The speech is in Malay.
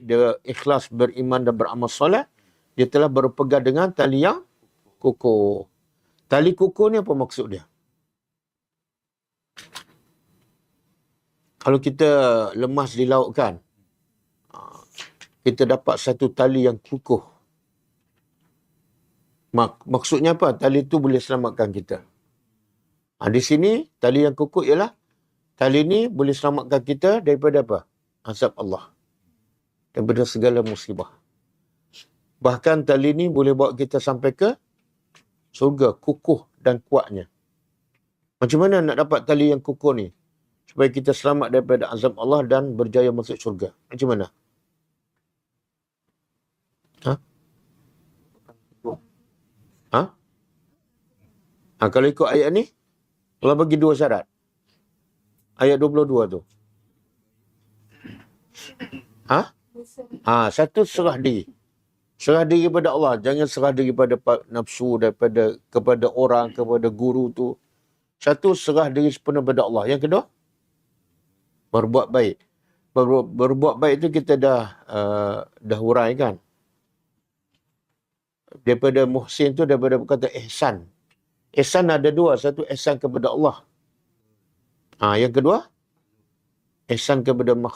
dia ikhlas beriman dan beramal soleh, dia telah berpegang dengan tali yang kukuh. Tali kukuh ni apa maksud dia? Kalau kita lemas di laut kan, kita dapat satu tali yang kukuh. Maksudnya apa? Tali itu boleh selamatkan kita. Di sini, tali yang kukuh ialah, tali ini boleh selamatkan kita daripada apa? Azab Allah. Daripada segala musibah. Bahkan tali ini boleh bawa kita sampai ke surga, kukuh dan kuatnya. Macam mana nak dapat tali yang kukuh ni? Supaya kita selamat daripada azab Allah dan berjaya masuk surga. Macam mana? Kalau ikut ayat ni, Allah bagi dua syarat. Ayat 22 tu. Satu, serah diri. Serah diri kepada Allah. Jangan serah diri kepada nafsu, kepada orang, kepada guru tu. Satu, serah diri sepenuh kepada Allah. Yang kedua, berbuat baik. Berbuat baik itu kita dah huraikan. Daripada muhsin tu, daripada kata ihsan. Ihsan ada dua. Satu, ihsan kepada Allah. Yang kedua, ihsan kepada makhluk.